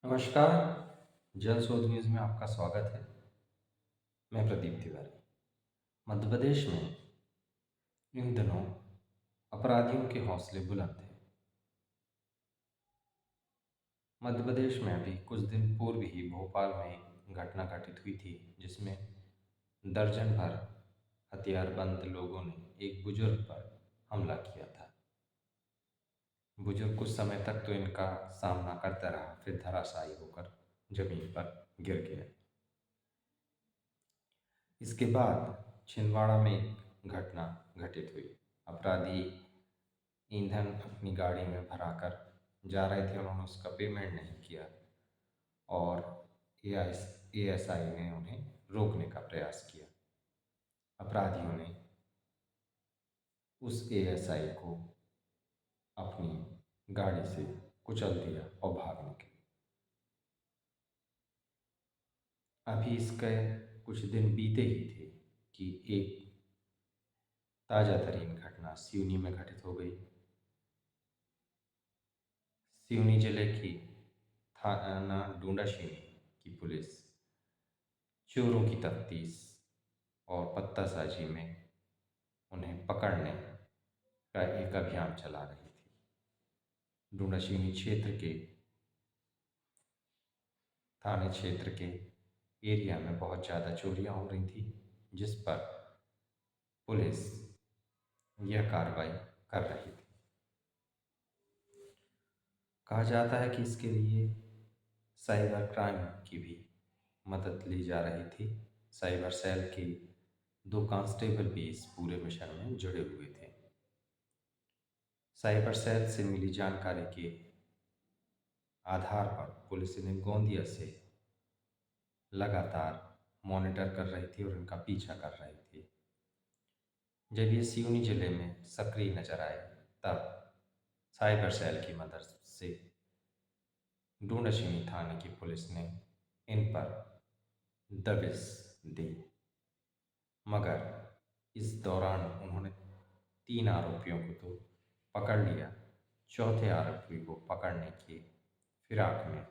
नमस्कार। जल शोध न्यूज़ में आपका स्वागत है। मैं प्रदीप तिवारी। मध्य प्रदेश में इन दिनों अपराधियों के हौसले बुलंद हैं। मध्य प्रदेश में अभी कुछ दिन पूर्व ही भोपाल में एक घटना घटित हुई थी, जिसमें दर्जन भर हथियारबंद लोगों ने एक बुजुर्ग पर हमला किया था। बुजुर्ग कुछ समय तक तो इनका सामना करता रहा, फिर धराशायी होकर जमीन पर गिर गया। इसके बाद छिंदवाड़ा में एक घटना घटित हुई। अपराधी ईंधन अपनी गाड़ी में भराकर जा रहे थे, उन्होंने उसका पेमेंट नहीं किया और एएसआई ने उन्हें रोकने का प्रयास किया। अपराधियों ने उस एएसआई को अपनी गाड़ी से कुचल दिया और भाग निकले। अभी इसके कुछ दिन बीते ही थे कि एक ताज़ा तरीन घटना सिवनी में घटित हो गई। सिवनी जिले की थाना डूंडाशीनी की पुलिस चोरों की तफ्तीश और पत्तासाजी में उन्हें पकड़ने का एक अभियान चला रही थी। डूंडाशीनी क्षेत्र के थाने क्षेत्र के एरिया में बहुत ज़्यादा चोरियां हो रही थी, जिस पर पुलिस यह कार्रवाई कर रही थी। कहा जाता है कि इसके लिए साइबर क्राइम की भी मदद ली जा रही थी। साइबर सेल के 2 कांस्टेबल भी इस पूरे मिशन में जुड़े हुए थे। साइबर सेल से मिली जानकारी के आधार पर पुलिस ने गोंदिया से लगातार मॉनिटर कर रही थी और उनका पीछा कर रही थी। जब ये सिवनी जिले में सक्रिय नजर आए, तब साइबर सेल की मदद से डूंडाशीनी थाने की पुलिस ने इन पर दबिश दी, मगर इस दौरान उन्होंने 3 आरोपियों को तो पकड़ लिया। चौथे आरोपी को पकड़ने की फिराक में,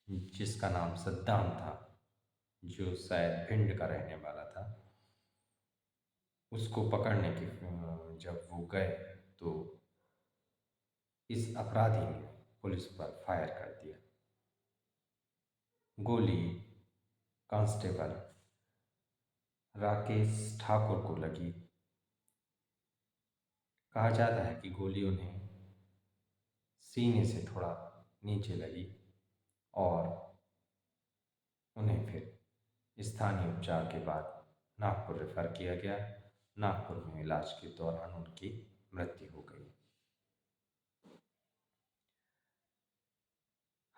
जिसका नाम सद्दाम था, जो शायद भिंड का रहने वाला था, उसको पकड़ने की जब वो गए तो इस अपराधी ने पुलिस पर फायर कर दिया। गोली कांस्टेबल राकेश ठाकुर को लगी। कहा जाता है कि गोली उन्हें सीने से थोड़ा नीचे लगी और उन्हें फिर स्थानीय उपचार के बाद नागपुर रेफर किया गया। नागपुर में इलाज के दौरान उनकी मृत्यु हो गई।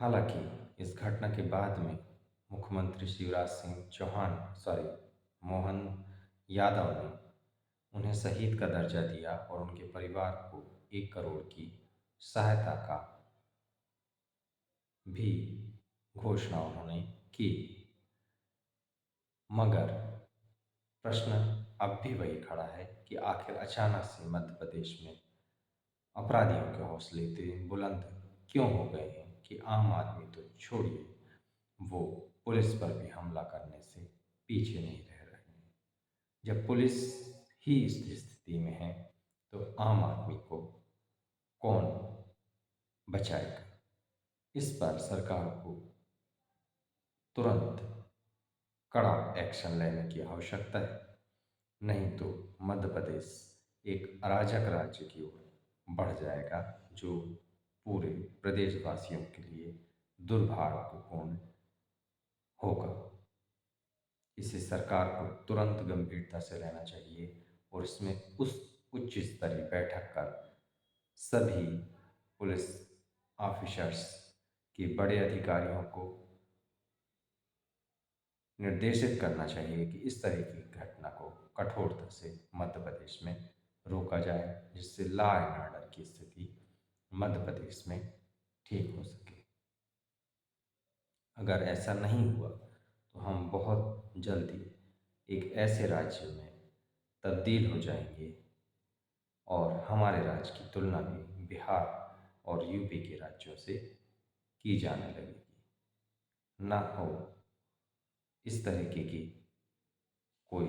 हालांकि इस घटना के बाद में मुख्यमंत्री शिवराज सिंह चौहान मोहन यादव ने उन्हें शहीद का दर्जा दिया और उनके परिवार को 1 करोड़ की सहायता का भी घोषणा उन्होंने की। मगर प्रश्न अब भी वही खड़ा है कि आखिर अचानक से मध्य प्रदेश में अपराधियों के हौसले इतने बुलंद क्यों हो गए हैं कि आम आदमी तो छोड़िए, वो पुलिस पर भी हमला करने से पीछे नहीं रह रहे हैं। जब पुलिस ही इस स्थिति में है तो आम आदमी को कौन बचाएगा? इस पर सरकार को तुरंत कड़ा एक्शन लेने की आवश्यकता है, नहीं तो मध्य प्रदेश एक अराजक राज्य की ओर बढ़ जाएगा, जो पूरे प्रदेशवासियों के लिए दुर्भाग्यपूर्ण होगा। इसे सरकार को तुरंत गंभीरता से लेना चाहिए और इसमें उस उच्च स्तरीय बैठक कर सभी पुलिस ऑफिसर्स के बड़े अधिकारियों को निर्देशित करना चाहिए कि इस तरह की घटना को कठोरता से मध्य प्रदेश में रोका जाए, जिससे लॉ एंड ऑर्डर की स्थिति मध्य प्रदेश में ठीक हो सके। अगर ऐसा नहीं हुआ तो हम बहुत जल्दी एक ऐसे राज्य में तब्दील हो जाएंगे और हमारे राज्य की तुलना भी बिहार और यूपी के राज्यों से की जाने लगेगी। ना हो इस तरीके की कोई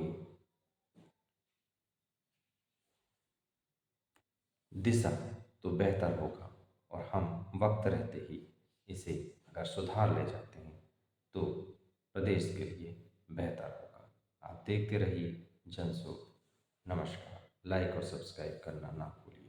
दिशा तो बेहतर होगा। और हम वक्त रहते ही इसे अगर सुधार ले जाते हैं तो प्रदेश के लिए बेहतर होगा। आप देखते रहिए जनसुख। नमस्कार। लाइक और सब्सक्राइब करना ना भूलिए।